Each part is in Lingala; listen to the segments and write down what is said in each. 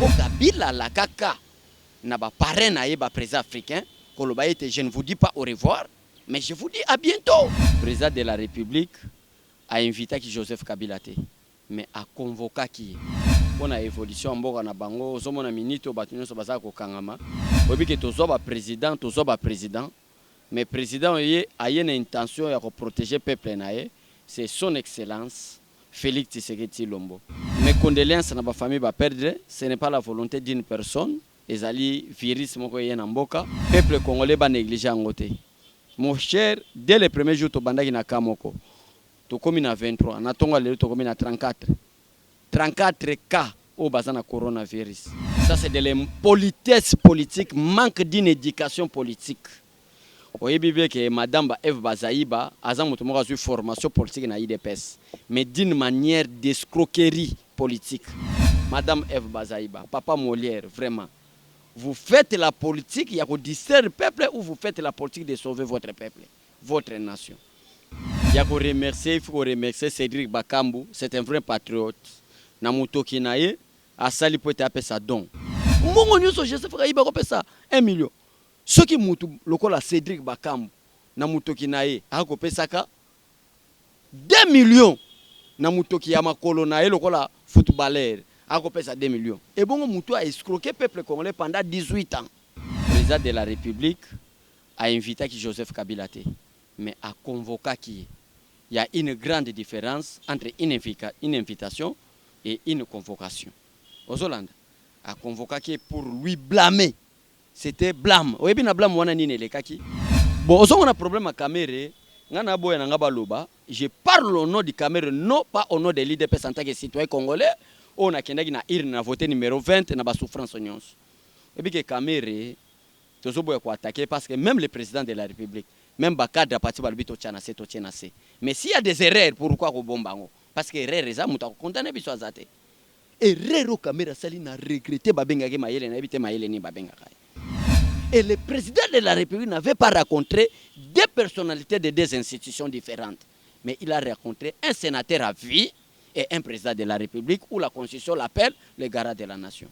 Pour Kabila la kaka na ba parrain na ba président africain, je ne vous dis pas au revoir, mais je vous dis à bientôt. Le président de la République a invité Joseph Kabila, mais a convoqué qui pour la évolution mboka na bango zomona minito batunyo so bazaka ko kangama obi ke tozoba président mais président a une intention de protéger le peuple naé, c'est son excellence Félix Tshisekedi Tshilombo. Mes condoléances na ba famille ba perdre, ce n'est pas la volonté d'une personne, ezali virus moko yena mboka, peuple congolais ba négliger ngote. Mon cher, dès le premier jour to bandaki na kamoko, to komi na 23, na tonga lelo to komi na 34 cas au bazana coronavirus. Ça c'est de l'impolitesse politique, manque d'une éducation politique. Vous voyez que Madame Eve Bazaïba a une formation politique dans l'IDPS, mais d'une manière d'escroquerie politique. Madame Eve Bazaïba, Papa Molière, vraiment, vous faites la politique, il y a que distraire le peuple, ou vous faites la politique de sauver votre peuple, votre nation. Il y a que remercier, il faut remercier Cédric Bakambu, c'est un vrai patriote. Namuto Kinaye, a sali pour taper sa don. Mon nyonso Joseph Kayiba ko pesa 1 million. Ce qui mutu lokola Cédric Bakambu Namuto Kinaye a ko pesa ka 2 millions. Namuto Kiyama Kolonaye lokola footballeur a ko pesa 2 millions. Et bon mutu a escroqué peuple congolais pendant 18 ans. Le président de la République a invité Joseph Kabila, mais a convoqué qui. Il y a une grande différence entre une invitation et une convocation. Ozolanda a convoqué pour lui blâmer. C'était blâme. Oui, bien blâme wana nini le kaki. Bon, on a un problème à Caméré. Ngana boya na ngabaloba. Je parle au nom du Caméré, non pas au nom de l'IDPS en tant que citoyen congolais. On a kendaki na ir na voté numéro 20 na ba souffrance nyonso. Et bien que Caméré tozo boya ko attaquer parce que même le président de la République, même Bakada parti balbito tchanase to tchanase. Mais s'il y a des erreurs, pourquoi ko bombango? Parce que erreur eza muta ko condamner biso azate. Erreur Caméré sali na regretter babengaki mayele na ebite mayele ni babengaka. Et le président de la République n'avait pas rencontré deux personnalités de deux institutions différentes. Mais il a rencontré un sénateur à vie et un président de la République où la Constitution l'appelle le garant de la nation.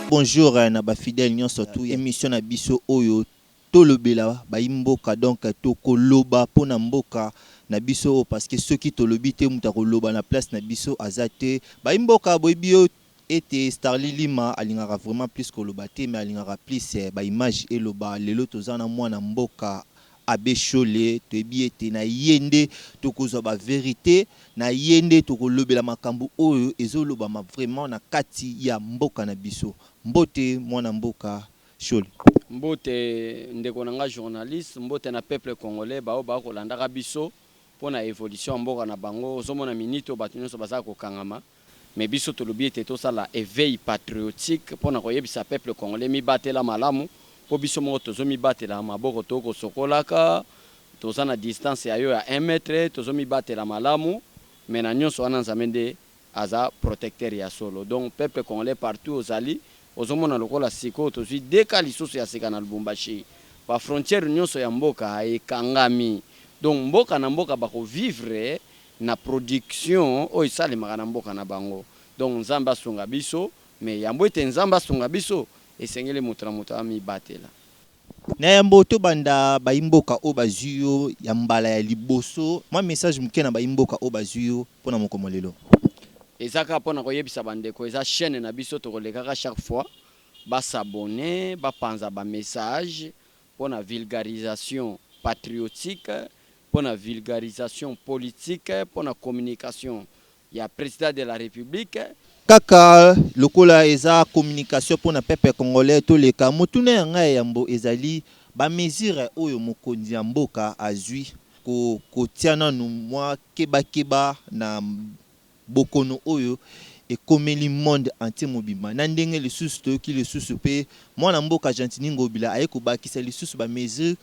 Bonjour, Naba Fidèle Nyon surtout émission na biso oyo tolobela ba imboka donc tokoloba pona mboka na biso parce que ceux qui tolobi te muta koloba na place na biso azate ba imboka boybio était Starly Lima alingara vraiment plus koloba te mais alingara plus ba image eloba lelo tozana mwana mboka abe chole tebi ete na yende tokozwa ba vérité na yende tokolobela makambo oyo ezoloba ma vraiment na kati ya mboka na biso mbote mwana mboka chole mbote ndeko nanga journaliste mbote na peuple congolais bao ba kolandaka biso pona évolution mboka na bango ozomona minito batunyo so bazaka ko kangama mais biso tolobi ete to sala éveil patriotique pona koyebisa peuple congolais mi batela malamu po biso mo tozomi batela maboko toko sokolaka tozana distance ya yo ya 1 mètre tozomi batela malamu mais na nyonso wana nzamende aza protecteur ya solo donc peuple congolais partout ozali ozomona lokola siko tozwi deka lisusu ya sika na Lubumbashi pa frontière nyonso ya mboka ekangami donc mboka na mboka bako vivre na production oyo esalemaka na mboka na bango donc nzambe asunga biso mais yambo ete nzambe asunga biso esengeli moto na moto amibatela na yambo to banda baimboka o bazuyo ya mbala ya liboso moi message muke na baimboka o bazuyo pona mokomo lelo ezaka pona koyebisa bandeko eza chaîne na biso tokolekaka chaque fois ba s'abonner ba panza ba message pona vulgarisation patriotique pona vulgarisation politique pona communication ya président de la République kaka lokola eza communication pona peuple congolais to leka mutuna yanga yambo ezali ba mesure oyo mokonzi ya mboka azui ko tiana no mwa keba na bokono oyo ekomeli monde entier mobima na ndenge lisusu to ki lisusu pe mwana mboka Gentini Ngobila aye kobakisa lisusu ba mesure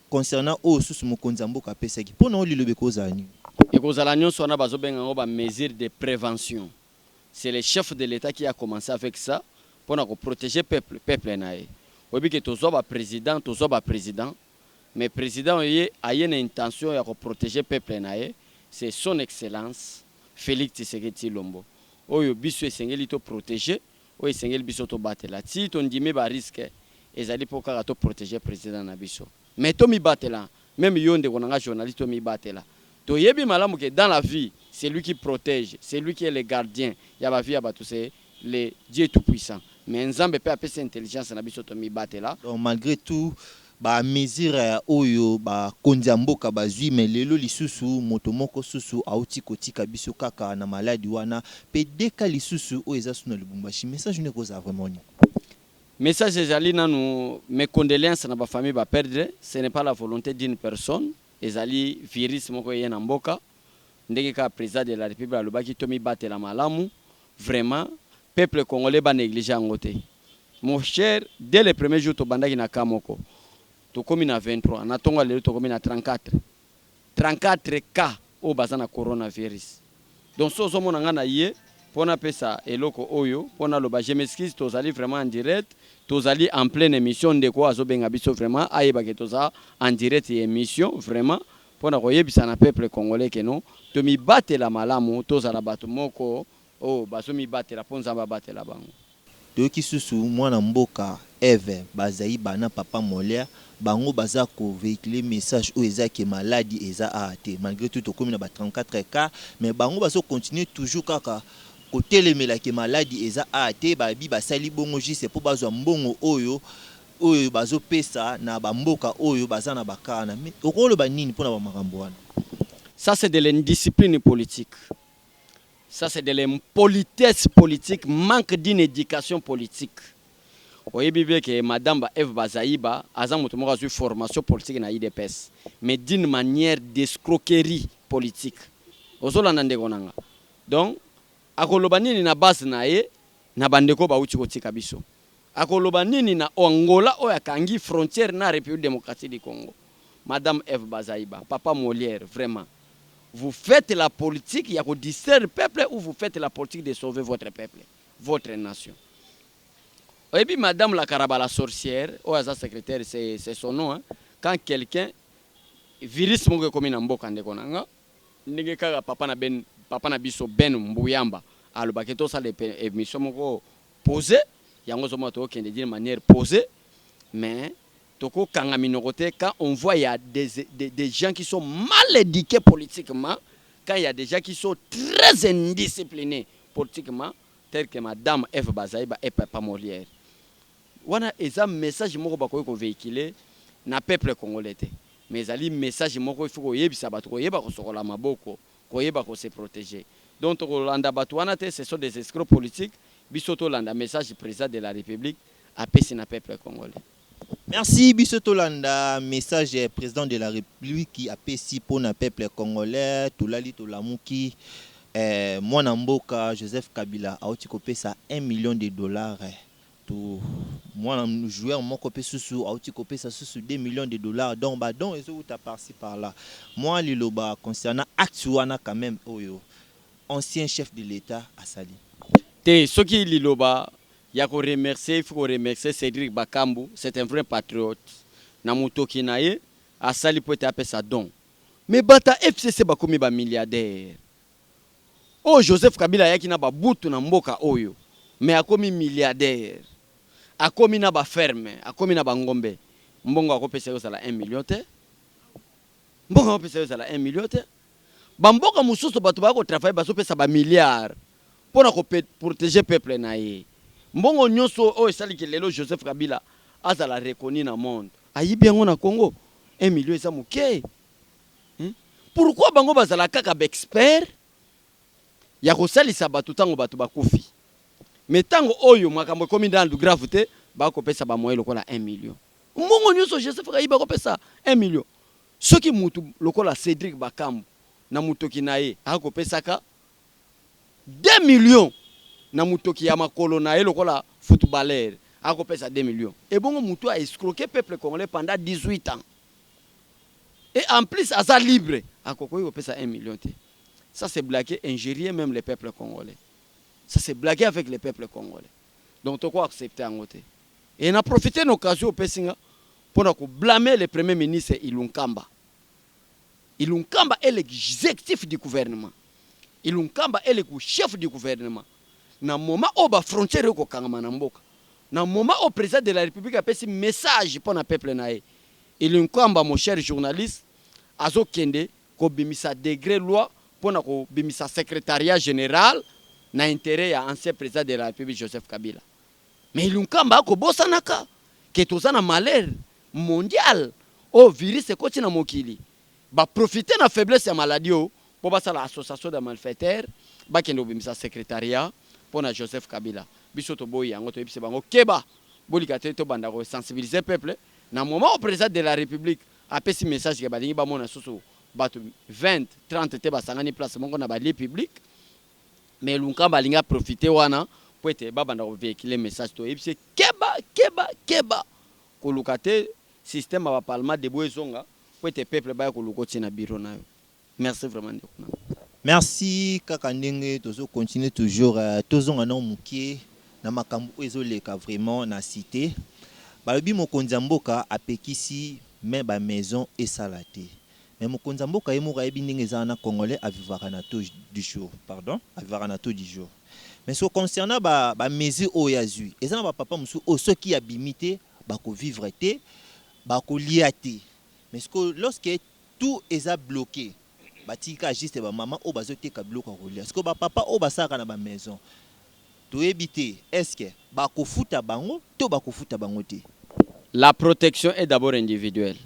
concernant oyo susu mokonzi ya mboka pesaki pona olilobe kozani ekozala nyonso wana bazobenga ngo ba mesure de prévention. C'est le chef de l'État qui a commencé avec ça pour protéger le peuple. Vous voyez que tous les présidents, mais le président a une intention de protéger le peuple. C'est son excellence Félix Tshisekedi Tshilombo. oyo biso esengeli to protéger oyo esengeli biso to batela ti to ndimi ba risque ezali po kaka to protéger président na biso mais to mi batela même yo ndeko nanga journaliste to mi batela to yebi malamu ke dans la vie c'est lui qui protège c'est lui qui est le gardien ya ba vie ya bato c'est le Dieu tout puissant mais nzambe pe apesa intelligence na biso to mi batela donc malgré tout ba mesure oyo ba kondia mboka bazwi mais lelo lisusu moto moko susu auti kotika biso kaka na maladie wana pe deka lisusu oyo eza suna Lubumbashi message ne koza vraiment ni message ezali nanu mes condoléances na ba famille ba perdre ce n'est pas la volonté d'une personne ezali virus moko ye na mboka ndenge ka président de la République alobaki to mi batela malamu vraiment peuple congolais ba négliger ngote mon cher dès le premier jour to bandaki na kamoko to komi na 23 na tonga lelo to komi na 34 cas au bazana coronavirus donc sozo mona nga na ye pona pesa eloko oyo pona loba je m'excuse tozali vraiment en direct tozali en pleine émission de quoi azobenga biso vraiment ayeba ke toza en direct émission vraiment pona koyebisa na peuple congolais que non to mi batela malamu tozala bato moko o bazo mi batela ponza ba batela bango toyoki susu mwana mboka Eve bazai bana papa Molière bango baza ko véhiculer message oyo ezaki maladie eza AT malgré tout tokomi na ba 34 cas mais bango bazo continuer toujours kaka kotelemela ke maladie eza AT babi basali bongo juste pour bazwa mbongo oyo bazo pesa na ba mboka oyo baza na bakana mais okolo ba nini pona ba makambo wana ça c'est de l'indiscipline politique. Ça, c'est de l'impolitesse politique, manque d'une éducation politique. Vous voyez bien que Madame Eve Bazaïba a une formation politique dans l'IDPS, mais d'une manière d'escroquerie politique. Donc, akolobani na base na ye na bandeko ba uti kotika biso. Akolobani na Angola o yakangi frontière na République démocratique du Congo. Madame Eve Bazaïba, Papa Molière, vraiment. Vous faites la politique, il y a que distraire le peuple ou vous faites la politique de sauver votre peuple, votre nation. Et puis Madame la Karabala sorcière, ou sa secrétaire, c'est son nom, hein, quand quelqu'un virus monge comme une mboka ndekonanga, ningeka papa na biso ben mbuyamba, alors que tout ça les émissions mongo posé, yango zomo to kende d'une manière posée, mais toko kanga minorité quand on voit il y a des gens qui sont mal éduqués politiquement, quand il y a des gens qui sont très indisciplinés politiquement, tels que Madame Eve Bazaïba et Papa Molière. Wana eza message moko bakoy ko véhiculer na peuple congolais. Mais ali message moko il faut yebisa bato ko yeba ko sokola maboko, ko yeba ko se protéger. Donc Rolanda Batouana ce sont des escrocs politiques, bisoto landa message du président de la République à pesi na peuple congolais. Merci Bisoto Landa, message président de la République qui a pesi pour le peuple congolais, Toulali Tolamuki, Mwana Mboka, Joseph Kabila, a aussi copé ça $1 million. Tout moi joueur mon copé sous a aussi copé ça sous $2 millions. Donc bah donc ils ont par-ci par-là. Moi liloba concernant Actuana quand même oyo ancien chef de l'État à Sali. Te soki liloba il faut remercier Cédric Bakambu, c'est un vrai patriote. Namutoki naye a sali pour te appeler ça don. Mais bata FCC bakomi ba milliardaire. Oh Joseph Kabila yaki na ba butu na mboka oyo. Mais akomi milliardaire. Akomi na ba ferme, akomi na ba ngombe. Mbongo akopesa yo sala 1 million te. Mbongo akopesa yo sala 1 million te. Ba mboka mususu bato ba ko travailler baso pesa ba milliard. Pona ko protéger peuple na ye. Mbongo nyonso o esali ke lelo Joseph Kabila azala reconnu na monde. Ayibi yango na Congo 1 million eza muke. Pourquoi bango bazala kaka ba expert ya kosalisa bato tango bato bakufi. Mais tango oyo makambo komi dans le grave te ba ko pesa ba moyo lokola 1 million. Mbongo nyonso Joseph Kabila ko pesa 1 million. Soki mutu lokola Cédric Bakambu na mutoki naye ako pesaka 2 millions. Na mutoki ya makolo na lokola footballeur ako pesa 2 millions. Et bongo mutu a escroqué peuple congolais pendant 18 ans. Et en plus asa libre ako ko pesa 1 million te. Ça c'est blaguer, ingérer même les peuples congolais. Ça c'est blaguer avec les peuples congolais. Donc to ko accepter en côté. Et on a profité de l'occasion pesinga pour blâmer le premier ministre Ilunkamba. Ilunkamba est l'exécutif du gouvernement. Ilunkamba est le chef du gouvernement. na moment au ba frontière ko kangama na mboka na moment au président de la république a passé message pour na peuple nae il nkwamba mon cher journaliste azo kende ko bimisa degré loi pour na ko bimisa secrétariat général na intérêt ya ancien président de la république Joseph Kabila mais il nkwamba ko bosanaka que tozana malheur mondial au virus ko tina mokili ba profiter na faiblesse ya maladie pour basa la association de malfaiteurs ba kende bimisa secrétariat pour na Joseph Kabila biso to boyi yango to yebise bango keba bolika te to banda ko sensibiliser peuple na moment au président de la république a pesi message ke balingi ba mona soso bato 20 30 te basangani place mongo na ba lieu public mais lunka balinga profiter wana pour ete ba banda ko véhiculer message to yebise keba ko lukate système ba parlement de boezonga pour ete peuple ba ko lukoti na bureau na yo merci vraiment. Merci kaka ndenge tozo continuer toujours tozonga na mukie na makambo ezoleka vraiment na cité balobi mokonzi mboka apekisi mais ba maison esalate mais mokonzi mboka yemoka yebi ndenge za na congolais avivaka na taux du jour pardon avivaka na taux du jour mais ce concernant ba mesure oyazui ezana ba papa musu o ceux qui abimité ba ko vivre té ba ko liaté mais ce que lorsque tout est bloqué batika juste ba maman o bazoteka biloko kolia est-ce que ba papa o basaka na ba maison to ebité est-ce que ba ko futa bango to ba ko futa bango te. La protection est d'abord individuelle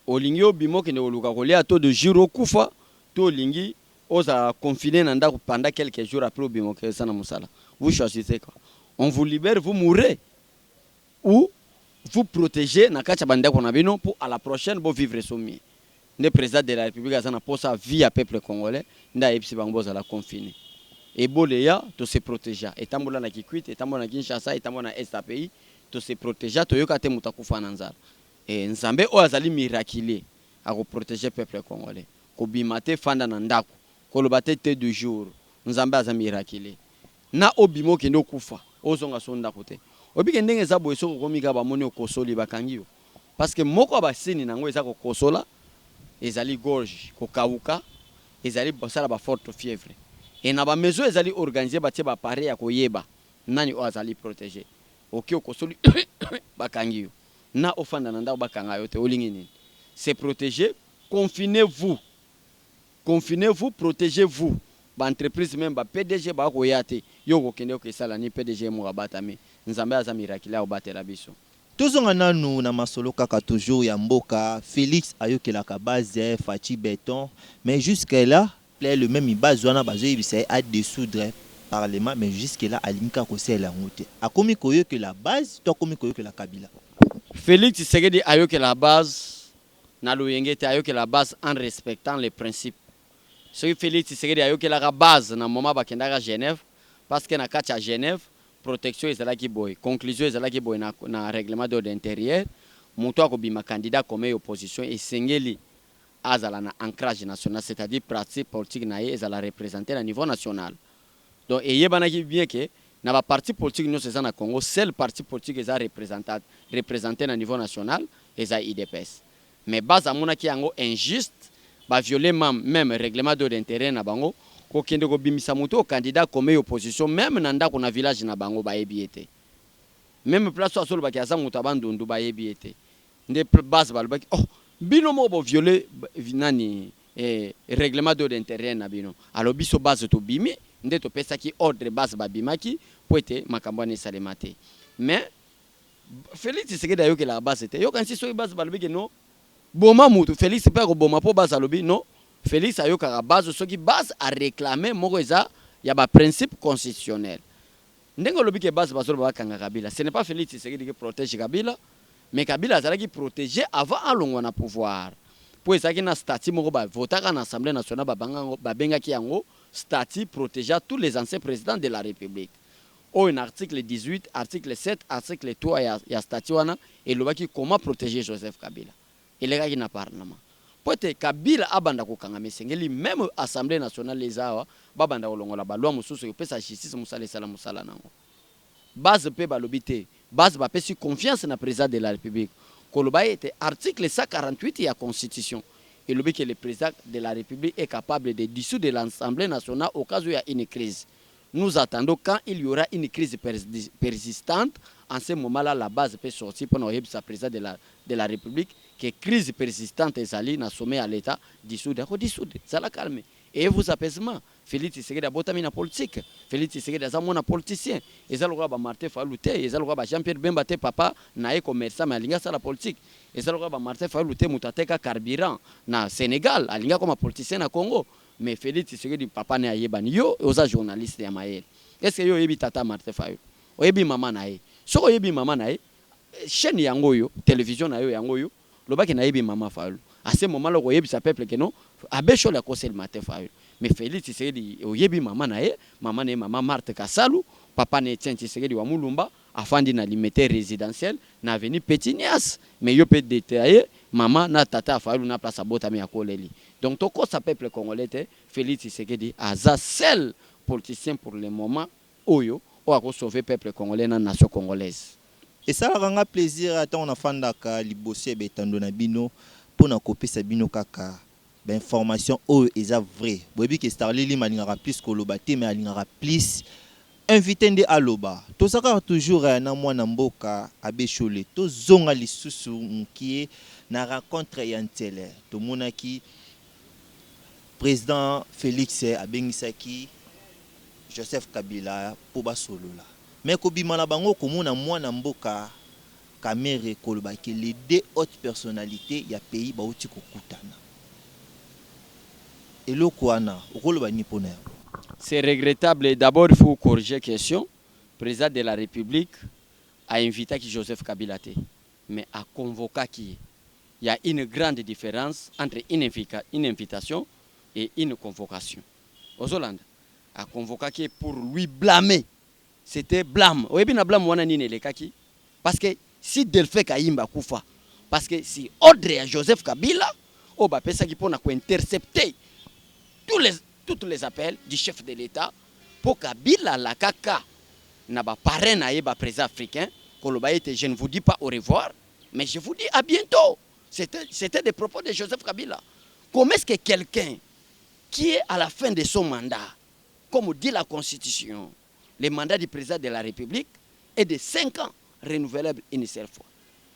olingi obimo kende oluka kolia to de jour okufa to olingi oza confiné na ndako pendant quelques jours après obimo ke sana musala vous choisissez quoi on vous libère vous mourrez ou vous protégez na kacha bandako na bino pour à la prochaine bo vivre sommier. Le président de la République a pour sa vie à peuple congolais, n'a epsi bango za la confiné. Et boleya to se protéger. Et tambola na Kikwit, et tambola na Kinshasa, et tambola na Est pays, to se protéger, to yoka te mutakufa nanzara. Et Nzambe o azali miraculé à protéger peuple congolais. Ko bimate fanda na ndako, ko lobate te de jour. Nzambe azali miraculé. Na obimo kendo kufa, ozonga sonda kote. Obi kendenge za boyeso ko komika ba moni okosoli bakangiyo. Parce que moko ba sini nango eza ko kosola. Ezali gorge kokauka ezali basala ba forte fièvre et na ba maison ezali organiser batie ba pareil ya koyeba nani o azali protéger oki okosoli bakangiyo na ofanda na ndako bakanga yo te olingi nini c'est protéger confinez-vous protégez-vous ba entreprise même ba PDG ba koyate yo kokende ko sala ni PDG mo abatami nzambe aza miracle o batela biso. Tozonga nanu na masolo kaka toujours ya mboka Félix ayokelaka base Fachi Béton mais jusque là le même base wana bazo yebisa à dissoudre parlement mais jusque là alinka ko sela ngote akomi koyo que la base to akomi koyo que la Kabila Félix Tshisekedi ayokela base na loyengete ayokela base en respectant les principes ce que Félix Tshisekedi ayokela base na moment bakendaka Genève parce que na kati à Genève protection ezalaki boy conclusion ezalaki boy na règlement d'ordre intérieur moto akobima candidat comme opposition esengeli azala na ancrage national c'est-à-dire pratique politique na ye ezala représenter na niveau national donc eyebanaki bien que na ba parti politique nyonso eza na Congo seul parti politique eza représenté na niveau national eza IDPS mais base amonaki yango injuste ba violer même règlement d'ordre intérieur na bango ko kende ko bimisa moto au candidat comme opposition même na ndako na village na bango ba yebiete même place so solo bakiaza moto abandundu ba yebiete nde base balobaki oh bino mo bo violer nani règlement d'ordre intérieur na bino alors biso base to bimi nde to pesaki ordre base ba bimaki po ete makambo ne salemate mais Félix Tshisekedi ayoke la base te yo kansi so base balobiki no boma mutu Félix pe ko boma po base alobi no Félix ayoka base ce qui base à réclamer mokoza ya ba principe constitutionnel ndengo lobi ke base basolo ba kanga Kabila ce n'est pas Félix Tshisekedi qui protège Kabila mais Kabila azala qui protéger avant alongwa na pouvoir pour ça qui na statut moko ba votaka na assemblée nationale ba benga ki yango statut protégeant tous les anciens présidents de la République au un article 18 article 7 article 3 ya statut wana et lobaki comment protéger Joseph Kabila et les gars qui na parlement pote Kabila abanda ko kanga mesengeli même assemblée nationale les awa babanda kolongola ba loi mususu ko pesa justice musala sala musala nango base pe balobité base ba pesi confiance na président de la République koloba était article 148 de la constitution et le président de la République est capable de dissoudre l'Assemblée nationale au cas où il y a une crise nous attendons quand il y aura une crise persistante. En ce moment-là, la base peut sortir pour nous sa président de la République que crise persistante est allée dans sommet à l'État dissoudre, ça la calme. Et vous apaisement, Félix Tshisekedi a botami na politique, Félix Tshisekedi a mon politicien, et ça le roi Martin Fayulu te, et ça le roi Jean-Pierre Bemba te papa na commerçant mais alinga ça la politique, et ça le roi Martin Fayulu te mutateka carburant na Sénégal, alinga comme politicien na Congo, mais Félix Tshisekedi papa ne ayebani yo, et aux journalistes ya mael. Est-ce que yo yebi tata Martin Fayulu, oyebi maman na ye, so oyebi maman na ye, chaîne yango yo, télévision na yo yango yo, lobaki na yebi maman Fayulu. À ce moment-là, on yebi sa peuple que non, abecho la cause le matin Fayulu. Mais Félix Tshisekedi oyebi maman na ye, maman Marthe Kasalu, papa ne Etienne Tshisekedi wa Mulumba, afandi na limité résidentiel, na venu Pétinias, mais yo peut détailler maman na tata Fayulu na place à botami ya koleli. Donc to ko sa peuple congolais te, Félix Tshisekedi aza seul politicien pour le moment oyo o a sauver peuple congolais na nation congolaise. Et ça rend plaisir à ton enfant d'aka libossé betando na bino pour na copier sa bino kaka ben information o eza vrai. Bobi que Starlili malingara plus kolobate mais alingara plus invité nde aloba. To saka toujours na mwana mboka abechole. To zonga lisusu mkie na rencontre yantele. To monaki président Félix abengisaki Joseph Kabila pour basolola. Mais kobima na bango komona mwana mboka Kamere koloba que les deux hautes personnalités ya pays bauti kokutana. Et le kwana okoloba ni poner. C'est regrettable. D'abord, il faut corriger la question. Le président de la République a invité Joseph Kabila, mais a convoqué qui. Il y a une grande différence entre une invitation et une convocation. Aux Hollande a convoqué pour lui blâmer. C'était blâme. Oui, bien blâme wana ni le kaki. Parce que si Delphin Kayimba Koufa, parce que si ordre à Joseph Kabila, on va penser qu'il peut intercepter tous les appels du chef de l'État pour Kabila la kaka n'a pas parrain na président africain. Je ne vous dis pas au revoir, mais je vous dis à bientôt. C'était des propos de Joseph Kabila. Comment est-ce que quelqu'un qui est à la fin de son mandat, comme dit la Constitution, le mandat du président de la République est de 5 ans, renouvelable une seule fois.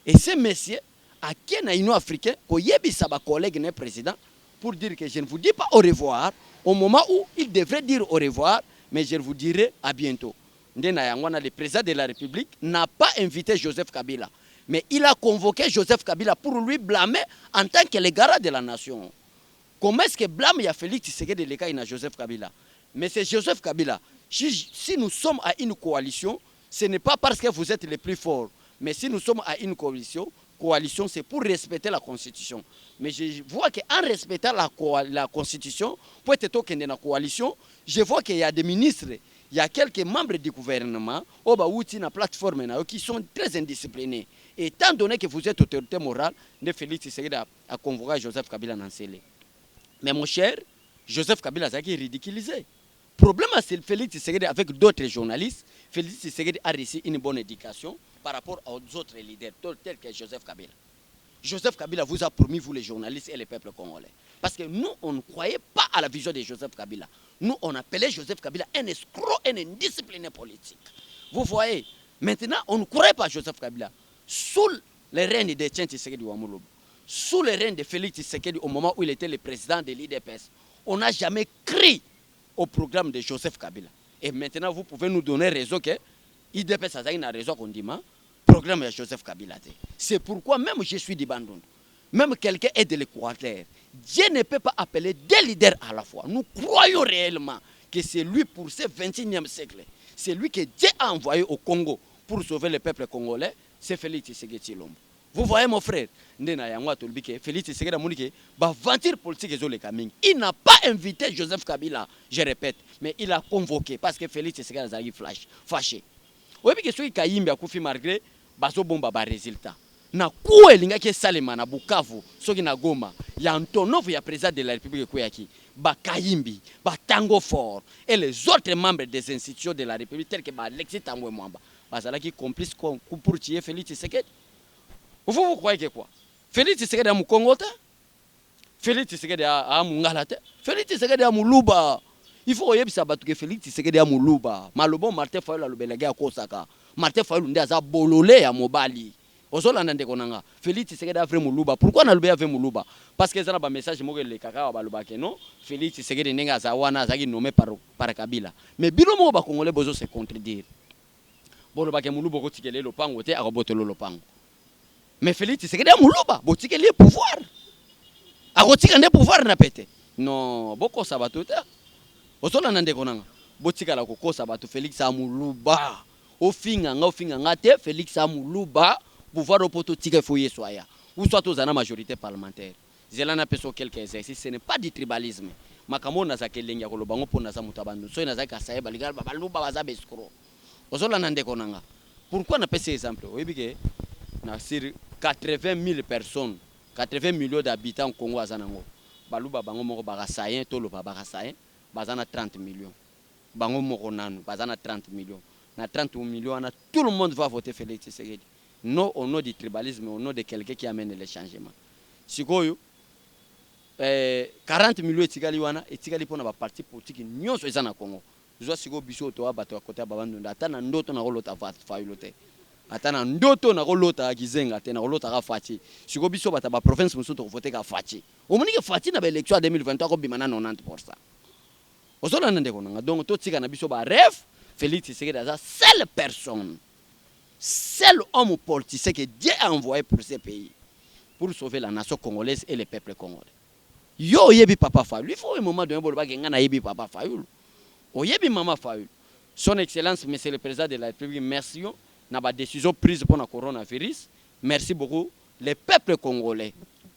Et ce monsieur, à qui est un africain, qui est sa collègue n'est président, pour dire que je ne vous dis pas au revoir, au moment où il devrait dire au revoir, mais je vous dirai à bientôt. Le président de la République n'a pas invité Joseph Kabila, mais il a convoqué Joseph Kabila pour lui blâmer en tant que le garant de la nation. Comment est-ce que blâme il a Félix Tshisekedi de l'État à Joseph Kabila? Mais c'est Joseph Kabila. Si nous sommes à une coalition, ce n'est pas parce que vous êtes les plus forts, mais si nous sommes à une coalition, c'est pour respecter la Constitution. Mais je vois qu'en respectant la Constitution, pour être token de la coalition, je vois qu'il y a des ministres, il y a quelques membres du gouvernement, une plateforme qui sont très indisciplinés. Et étant donné que vous êtes autorité morale, ne Félix Tshisekedi a convoqué Joseph Kabila dans Nansele. Mais mon cher, Joseph Kabila a été ridiculisé. Le problème, c'est Félix Tshisekedi avec d'autres journalistes. Félix Tshisekedi a reçu une bonne éducation par rapport aux autres leaders, tels que Joseph Kabila. Joseph Kabila vous a promis, vous les journalistes et les peuples congolais. Parce que nous, on ne croyait pas à la vision de Joseph Kabila. Nous, on appelait Joseph Kabila un escroc, un indiscipliné politique. Vous voyez, maintenant, on ne croyait pas à Joseph Kabila. Sous le règne de Etienne Tshisekedi Wamuluba, sous le règne de Félix Tshisekedi au moment où il était le président de l'IDPS, on n'a jamais cru au programme de Joseph Kabila. Et maintenant, vous pouvez nous donner raison que l'IDPS a une raison qu'on dit, programme de Joseph Kabila. C'est pourquoi même je suis du Bandung, même quelqu'un est de l'Équateur, Dieu ne peut pas appeler deux leaders à la fois. Nous croyons réellement que c'est lui pour ce 21e siècle, c'est lui que Dieu a envoyé au Congo pour sauver le peuple congolais, c'est Félix Tshisekedi Tshilombo. Vous voyez mon frère, Félix Tshisekedi Mounike, aventure politique il n'a pas invité Joseph Kabila, je répète, mais il a convoqué parce que Félix Tshisekedi a fâché. Oui, parce que celui qui a yimbi a koufi malgré bazo bomba ba résultat. Na kuwa elinga ke Salema na Bukavu, soki na Goma, ya Antonov ya président de la République Kouyaki, ba Kayimbi, ba Tango Fort et les autres membres des institutions de la République tels que ba Alexis Tambwe Mwamba, bazala qui complice pour tuer Félix Tshisekedi. Vous croyez que quoi? Félix Tshisekedi a mu Congo te? Félix Tshisekedi a mu Ngala te? Félix Tshisekedi a mu Luba. Il faut oyebisa bato que Félix Tshisekedi ya muluba. Malobo Martin Fayulu alobelage ya kosaka. Martin Fayulu nde aza bolole ya mobali. Ozolanda ndeko nanga. Félix Tshisekedi a vrai muluba. Pourquoi na lobe ya vrai muluba? Parce que ça na ba message moko le kaka baloba ke non. Félix Tshisekedi ndenga aza wana azaki nommé par Kabila. Mais bino moko ba congolais bozo se contredire. Boloba ke muluba ko tikele lopango te akobotelo lopango. Mais Félix Tshisekedi ya muluba, botikele pouvoir. Akotika nde pouvoir na pete. Non, boko sabato te. Osola nande konanga botika la kokosa bato Félix Amuluba ofinga nga te Félix Amuluba pouvoir opoto tika foyer soya ou soit aux ana majorité parlementaire zelana peso quelques exercices ce n'est pas du tribalisme makamo na za kelenga ko lobango pona za mutabando so na za ka saye baligal baluba baza beskro osola nande konanga pourquoi na pese exemple oyebike na sur 80 000 personnes 80 millions d'habitants Congo azanango baluba bango moko bagasayen to loba bagasayen bazana 30 millions. Bango moronano, bazana 30 millions. Na 30 millions, tout le monde va voter Félix Tshisekedi. Non au nom du tribalisme, au nom de quelqu'un qui amène les changements. Sikoyo, 40 millions etikali wana, etikali pona ba parti politique nyonso ezana Congo. Zo siko biso to abato akota babando atana ndoto na kolota fayulote. Atana ndoto na kolota kizenga te na kolota ka fati. Siko biso bata ba province muso to voter ka fati. Omonike fati na ba élection 2023 ko bimana 90%. Osola nande konanga donc to tika na biso ba rêve Félix Tshisekedi aza seule personne seul homme politicien que Dieu a envoyé pour ce pays pour sauver la nation congolaise et le peuple congolais. Yo yebi papa Fayulu, il faut un moment donné boloba kenga na yebi papa Fayulu. Oyebi maman Fayulu. Son excellence monsieur le président de la République, merci na ba décision prise pour le coronavirus. Merci beaucoup les peuples congolais.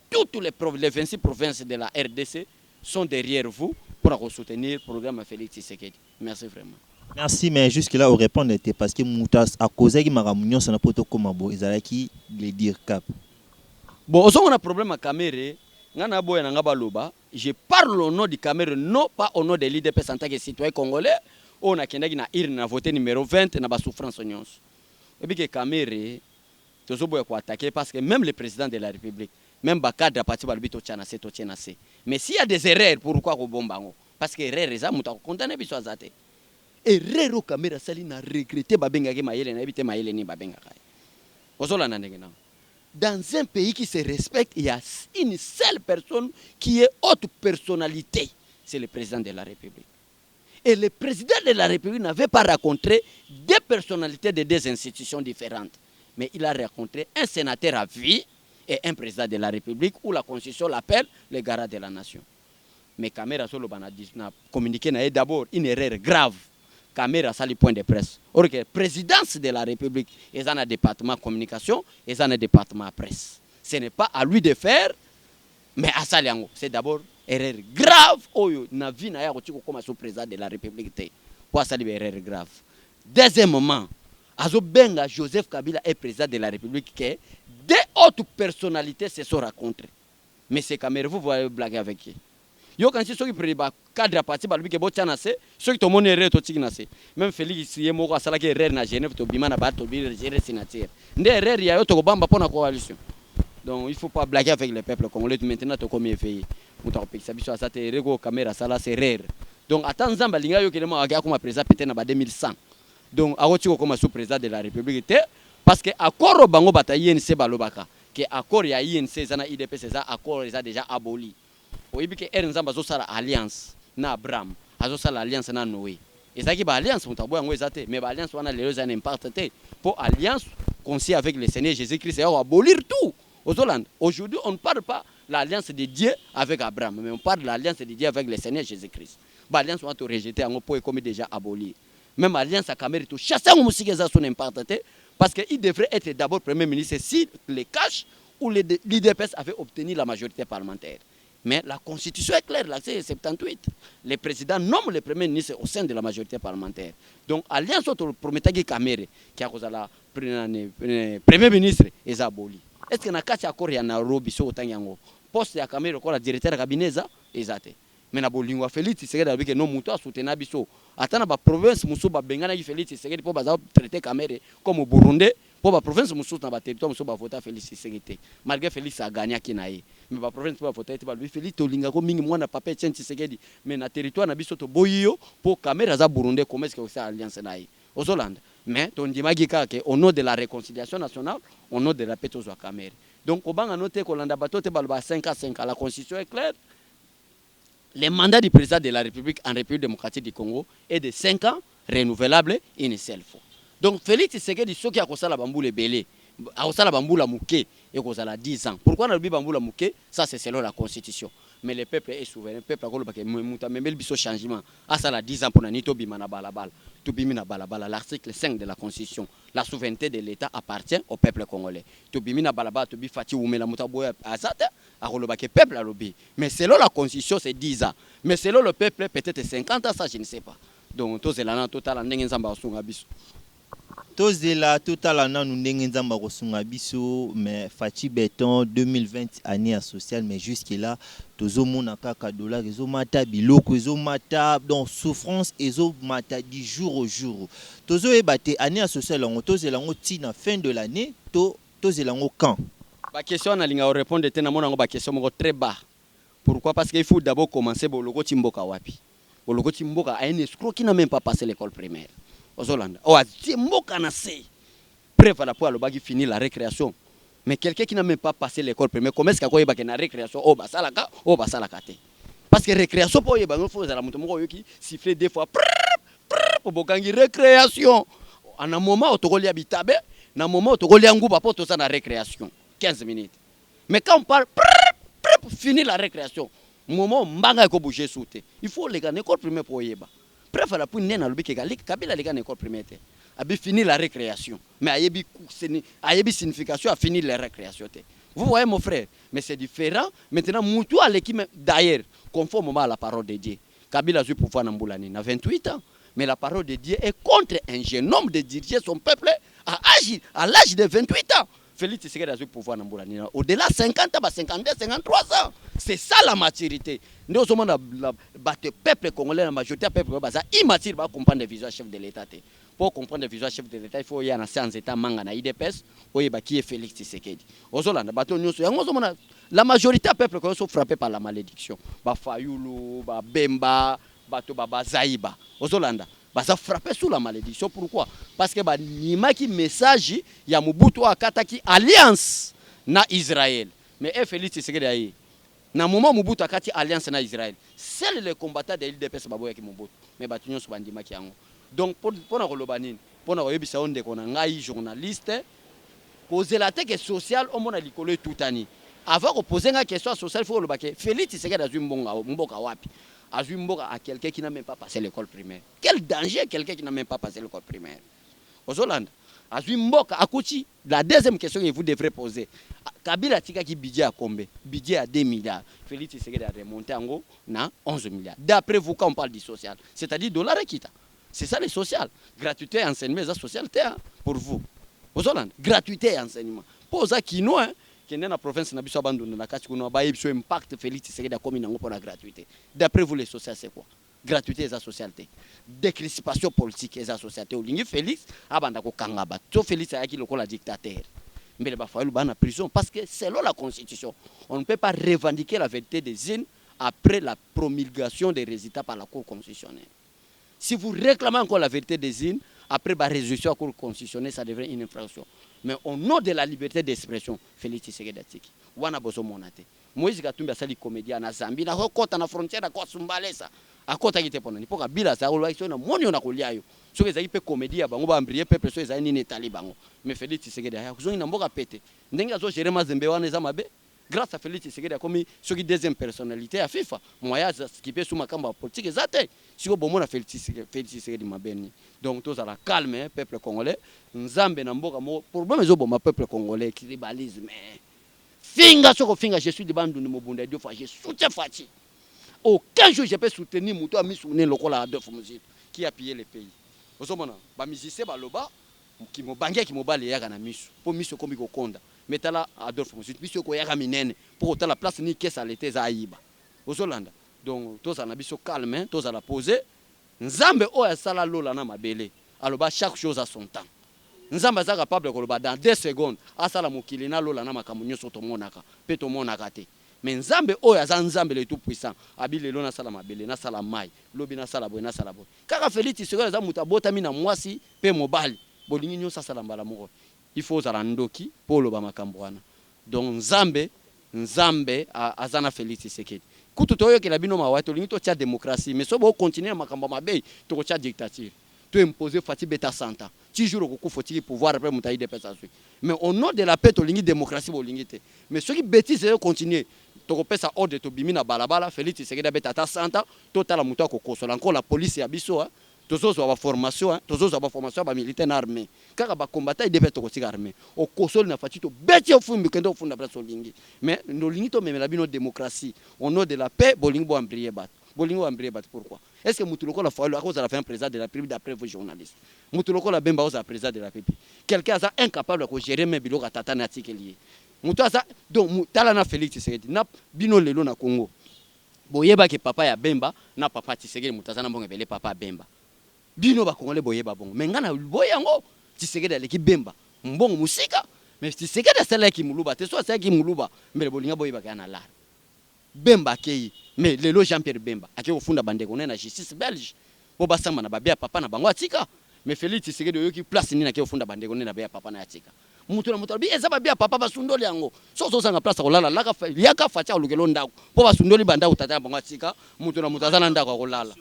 Toutes les 26 provinces de la RDC sont derrière vous pour soutenir le programme Félix Tshisekedi. Merci vraiment. Merci, mais jusque-là, on répond parce que Moutas a causé que Maramounion s'en a pas comme abo. Ils allaient qui les dire cap. Bon, on a un problème à Caméré. Je parle au nom du Cameroun, non pas au nom de l'IDPS en tant que citoyen congolais. On a voté numéro 20 dans la souffrance. Et puis que Caméré, tout ça pour attaquer parce que même le président de la République, même Bakadra parti balbito tchanase to tchanase. Mais s'il y a des erreurs, pourquoi ko bombango? Parce que erreur eza muta ko condamner biso azate. Erreur au caméra sali na regretter babenga ke mayele na ebite mayele ni babenga kai. Ozola na ndenge na. Dans un pays qui se respecte, il y a une seule personne qui est haute personnalité, c'est le président de la République. Et le président de la République n'avait pas rencontré deux personnalités de deux institutions différentes, mais il a rencontré un sénateur à vie et un président de la République où la Constitution l'appelle le garant de la nation. Mais Kamera Solo a communiqué d'abord une erreur grave. Kamera sali point de presse. Or que présidence de la République, ils ont un département communication, ils ont un département presse. Ce n'est pas à lui de faire, mais à Saliango. C'est d'abord erreur grave. Oh, na vie na ya comme président de la République. Pour ça, erreur grave. Deuxièmement, Azo Benga Joseph Kabila est président de la République que deux autres personnalités se sont rencontrées. Mais c'est Kamera, vous voyez blaguer avec qui? Yo quand ceux qui prennent le cadre à partir de Botchanase, ceux qui ont erreur to tignase. Même Félix Yemoko a salaki erreur na Genève to bimana ba to bir gérer sénateur. Nde erreur ya yo to bamba pour la coalition. Donc il faut pas blaguer avec le peuple congolais maintenant to comme effet. Muta opekisa biso asate rego caméra sala c'est erreur. Donc attends Zamba linga yo kelema aga comme président peut-être na ba 2100. Donc awoti ko comme sous-président de la République parce que accord bango bata INC balobaka que accord ya INC zana IDPS ça accord est déjà aboli. Oyebi ke Nzamba zo sala alliance na Abraham azo sala alliance na Noé ezaki ba alliance mutabo yango ezate mais ba alliance wana lelo za n'impact te pour alliance conçue avec le Seigneur Jésus-Christ et abolir tout aux Hollandes. Aujourd'hui on ne parle pas l'alliance de Dieu avec Abraham mais on parle de l'alliance de Dieu avec le Seigneur Jésus-Christ. Ba alliance on a rejeté en po comme déjà aboli. Même alliance à Cameroun tout chasser un musique za son impact te parce que il devrait être d'abord premier ministre si les cash ou l'IDPS avait obtenu la majorité parlementaire. Mais la Constitution est claire, c'est 78. Le président nomme le premier ministre au sein de la majorité parlementaire. Donc, alliance entre Prométhagi Kamere, qui a causé la premier ministre, est aboli. Est-ce que Nakachi accord ya Nairobi so otanyango poste ya Kamere ko la directeur cabinet ezate. Mais na bolingwa Félix Tshisekedi avec non muto a soutenir biso. Atana ba province muso ba bengana yi Félix Tshisekedi pour baza traiter Kamere comme au Burundi, pour ba province muso na ba territoire muso ba voter Félix Tshisekedi. Malgré Félix a gagné kinaye. mais ba province ba voter ba Félix tolinga ko mingi mwana papa Etienne Tshisekedi mais na territoire na biso to boyiyo pour caméra za Burundi comment est-ce que ça alliance naï aux Hollande mais ton dimagi kake au nom de la réconciliation nationale au nom de la paix aux caméra donc au banga noté ko landa bato te ba 5 à 5 la constitution est claire. Le mandat du président de la République en République démocratique du Congo est de 5 ans renouvelable une seule fois. Donc Félix Tshisekedi soki akosala bambula belé akosala bambula muke et kozala 10 ans. Pourquoi na lobi bambula muke? Ça c'est selon la constitution. Mais le peuple est souverain. Le peuple akolo bake muta memel biso changement. Asala 10 ans pour na nito bima na balabala. To bimi na balabala l'article 5 de la constitution. La souveraineté de l'État appartient au peuple congolais. To bimi na balabala to bi fati umela muta boya azate akolo bake peuple a lobi. Mais selon la constitution c'est 10 ans. Mais selon le peuple peut-être 50 ans ça je ne sais pas. Donc to zelana total ndenge nzamba osunga biso. Tozela total na ndenge nzamba kosunga biso mais Fachi Beton 2020 année sociale mais jusque là tozomona kaka dollar ezomata biloko ezomata donc souffrance ezomata du jour au jour. Tozoyeba te année sociale ngo tozela ngo tina fin de l'année tozela ngo quand. Ba question na linga répondre te na mona ngo ba question moko très bas. Pourquoi? Parce qu'il faut d'abord commencer boloko timboka wapi. Boloko timboka a un escroc qui n'a même pas passé l'école primaire. Aux Hollande. Oh, timboka na se. Bref, à la fois le bagi finit la récréation. Mais quelqu'un qui n'a même pas passé l'école primaire, comment est-ce qu'il y a une récréation? Oh, basalaka, oh, basalaka. Parce que récréation pour y avoir il faut que la qui siffler deux fois pour bokangi récréation. En un moment où tu as habitabe, en un moment où tu as ngouba pour tout ça la récréation. 15 minutes. Mais quand on parle pour finir la récréation, moment mbanga ko bouger sauter. Il faut les gars l'école primaire pour y avoir. Bref, la pour nena lobi kega kabila les gars l'école primaire. Abi fini la récréation. Mais ayebi signification à finir la récréation. Vous voyez mon frère, mais c'est différent. Maintenant, Moutou à l'équipe d'ailleurs, conformément à la parole de Dieu. Kabila a eu pouvoir dans Boulani, à 28 ans. Mais la parole de Dieu est contre un jeune homme de diriger son peuple à l'âge de 28 ans. Félix Tshisekedi a eu pouvoir dans Boulani. Au-delà de 50 ans, 52, 53 ans. C'est ça la maturité. Nous sommes le peuple congolais, la majorité du peuple congolais, immature pour comprendre le visuel chef de l'État. Pour comprendre le visuel chef de l'État, il faut y avoir un séance d'État manga na IDPS, qui est Félix Tshisekedi. La majorité du peuple congolais sont frappés par la malédiction. Ba Fayulu, ba Bemba, ba Zaïba. Aux Hollandais, ça frappé sous la malédiction. Pourquoi? Parce que nima qui message ya Mobutu akataki alliance na Israël. Mais Félix Tshisekedi ayi. Na moment Mobutu akati alliance na Israël. Seuls les combattants de l'IDPS baboya ki Mobutu. Mais batunyo so bandima ki yango. Donc pour na kolobanini, pour na koyebisa onde kona ngai journaliste, poser la tête sociale au mona likolo tout ani. Avant de poser une question sociale, il faut le baquer. Félix Tshisekedi a eu mboka wapi. A eu mboka à quelqu'un qui n'a même pas passé l'école primaire. Quel danger quelqu'un qui n'a même pas passé l'école primaire. Aux Hollande, a eu mboka à Kouchi. La deuxième question que vous devrez poser. Kabila tika qui budget à combien? Budget à 2 milliards. Félix Tshisekedi a remonté en gros na 11 milliards. D'après vous, quand on parle du social, c'est-à-dire dollar et kita. C'est ça le social. Gratuité et enseignement, c'est social pour vous. Aux Hollande, gratuité et enseignement. Pour ça qui nous, qui est dans la province de Nabisabandou, dans la Kachikouna, il y a un impact Félix Tshisekedi a commis pour la gratuité. D'après vous, les sociaux, c'est quoi? Gratuité et la socialité. Décrispation politique et la socialité. Félix, Abandako Kangaba. Tout Félix a qui le dictateur. Mais il va falloir aller en prison parce que selon la Constitution, on ne peut pas revendiquer la vérité des îles après la promulgation des résultats par la Cour constitutionnelle. Si vous réclamez encore la vérité des îles, après la résolution à la Cour constitutionnelle, ça devient une infraction. Mais au nom de la liberté d'expression, Félix Tshisekedi atiki. Wana bozo monate. Moïse Katumbi asali comédien na Zambie, na kota na frontière na kwa Sumbalesa. Akota kite pona. Nipoka bila sa olwa iso na monyo na kulia yo. So ezali pe comédien bango ba ambrier peuple so ezali ni tali bango. Mais Félix Tshisekedi aya kuzongi na mboka pete. Ndenge azo gérer mazembe wana eza mabe. Grâce à Félix Tshisekedi a commis ce qui deuxième personnalité à FIFA. Moya qui peut sous ma cambre politique exacte. Si au bon moment Félix Tshisekedi mabeni. Donc tous à la calme peuple congolais. Nzambe na mboka mo problème zo bon peuple congolais qui rivalisme. Finga soko finga je suis de bandu de mobunda deux fois je soutiens Fachi. Aucun jour je peux soutenir Moutou a mis soutenir le col à deux fois qui a pillé le pays. Vous savez ba musicien ba loba qui mo bangia qui mo bale ya na misu. Pour misu comme ko konda. Metala Adolphe Moussite, puisque ko yaka minene pour autant la place ni caisse à l'été za ayiba. Aux Hollande. Donc tous en abiso calme, tous à la poser. Nzambe o ya sala lola na mabele. Aloba chaque chose à son temps. Nzambe za capable ko loba dans 2 secondes. Asala mokili na lola na makamunyo soto monaka. Pe to monaka te. mais nzambe oyo aza nzambe le tout puissant abi lelo na sala mabele na sala mai lobi na sala boy na sala boy kaka Félix Tshisekedi aza muta botami na mwasi pe mobali bolingi nyonso sala mbala moko il faut zala ndoki polo ba makambo wana donc nzambe azana Félix Tshisekedi kutu toyo ke la bino mawa to lingi to tia démocratie mais so bo continuer makambo mabe to ko tia dictature to imposer fati beta santa ti jour ko ku foti pouvoir après mutayi de pesa sui mais au nom de la paix to lingi démocratie bo lingi te mais ceux qui bêtise continuer to ko pesa ordre to bimi na balabala Félix Tshisekedi beta ta santa to tala muta ko kosola encore la police ya biso tozo ba formation ba militaire na armée kaka ba combattant de beto ko tika armée o kosol na fati to beti o fumbi kendo funda place lingi mais no lingi to memela bino démocratie au nom de la paix bolingi bo ambrier bat pourquoi est-ce que mutuloko la fallu à cause de la fin président de la République d'après vos journalistes mutuloko la bemba aux président de la République quelqu'un a incapable de gérer même biloko tata na tikelier mutu asa donc tala na Félix Tshisekedi na bino lelo na Congo boyeba ke papa ya bemba na papa Tshisekedi mutazana mbonge bele papa bemba bino ba Congolais boyeba bongo mais ngana boyango Tshisekedi aleki bemba mbongo musika mais Tshisekedi asala ki muluba te so asala ki muluba mbele bolinga boyeba kana la bemba kei mais lelo Jean-Pierre Bemba ake ofunda bandeko na justice belge bo basamba na babia papa na bango atika mais Félix Tshisekedi yoki place nini ake ofunda bandeko na babia papa na atika mutu na mutu bi eza babia papa basundoli yango so sanga place kolala laka yaka fatia lukelo ndako po basundoli banda utata bango atika mutu na mutu azana ndako kolala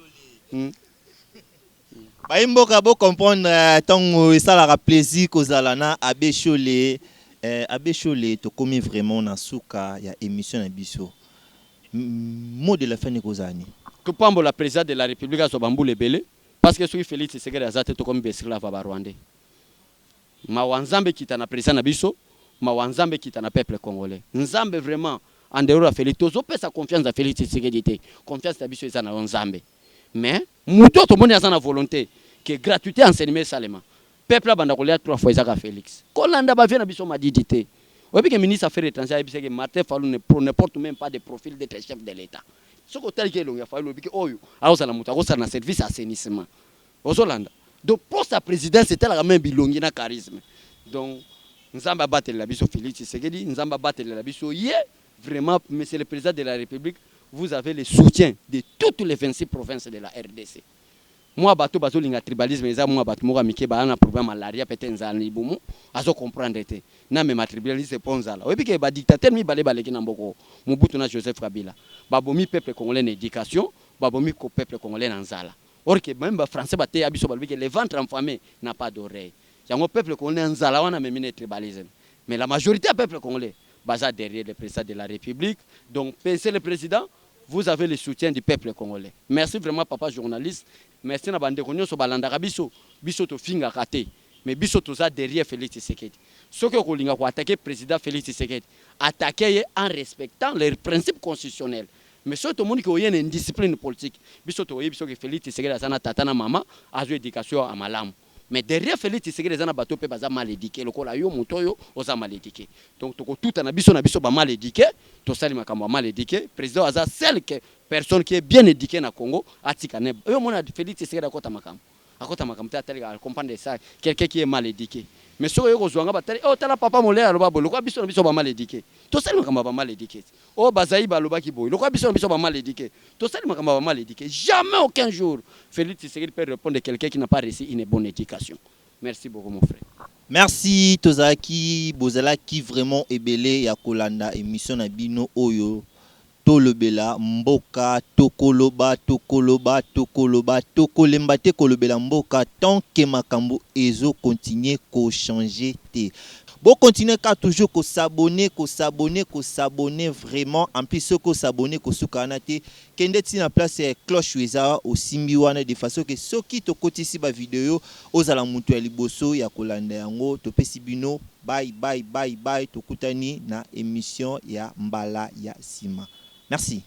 Baimboka bo comprendre tant ça la plaisir kozala na Abbé Cholé to komi vraiment na suka ya émission na biso mot de la fin de kozani to pambo la président de la République a sobambule belé parce que celui Félix Tshisekedi azate to komi besclave ba Rwandais mawanzambe kita na président na biso mawanzambe kita na peuple congolais nzambe vraiment en dehors de Félix tozo pesa confiance à Félix Tshisekedi te confiance na biso eza na nzambe mais muto to moni azana volonté que gratuité enseignement salema peuple banda kolia 3 fois Isaac Félix kolanda ba vient na biso madidité obi que ministre affaires étrangères bi que Martin Fayulu ne porte même pas de profil d'être chef de l'état soko tel que longa Fayulu obi que oyo aoza na muto akosa na service assainissement ozolanda donc pour sa présidence c'était la même bilongi na charisme donc nzamba battre la biso Félix Tshisekedi nzamba battre la biso yé vraiment monsieur le président de la République vous avez le soutien de toutes les 26 provinces de la RDC. Moi, bateau bateau linga tribalisme, eza moi bateau moi mike ba na problème malaria peut-être nzali bumu, azo comprendre te. Na me tribalisme ponzala. Obi ke ba dictateur mi balé ki na mboko. Mobutu na Joseph Kabila. Ba bomi peuple congolais na éducation, ba bomi ko peuple congolais na nzala. Or que même ba français baté abiso balbi que le ventre enflammé n'a pas d'oreille. Yango peuple congolais nzala wana me mine tribalisme. Mais la majorité du peuple congolais basa derrière le président de la République. Donc, c'est le président, vous avez le soutien du peuple congolais. Merci vraiment, papa journaliste. Merci na bande konyo so balanda biso biso to finga kate. Mais biso to za derrière Félix Tshisekedi. Ce que kolinga ko attaquer président Félix Tshisekedi, attaquer en respectant les principes constitutionnels. Mais ce tout le monde qui a une discipline politique, biso to biso que Félix Tshisekedi azana tata na mama, azo éducation à malamu. Mais derrière Félix Tshisekedi les ana bato pe baza mal éduqué lokola yo motoyo oza mal éduqué donc toko tout na biso ba mal éduqué to sali makambo mal éduqué président aza seule personne qui est bien éduquée na Congo atika ne yo mona Félix Tshisekedi akota makambo ta tali comprendre ça quelqu'un qui est mal éduqué mais so yo kozwanga batali oh tala papa molé aloba bolo kwa biso ba mal éduqué to sali makambo ba mal éduqué oh bazai baloba ki boy lokwa biso ba mal éduqué to sali makambo ba mal éduqué jamais aucun jour Félix Tshisekedi peut répondre de quelqu'un qui n'a pas reçu une bonne éducation. Merci beaucoup mon frère. Merci Tozaki Bozalaki vraiment ebele ya kolanda émission na bino oyo tolobela mboka tokoloba tokolemba te kolobela mboka tant que makambo ezo continuer ko changer te. Bon, continuez qu'à toujours que s'abonner vraiment. En plus, que s'abonner que sous kanate, kende tina place cloche weza au simbiwana de façon que ceux qui te côté si ba vidéo aux ala mutu ya liboso ya kolanda yango to pesi bino bye to kutani na émission ya mbala ya sima. Merci.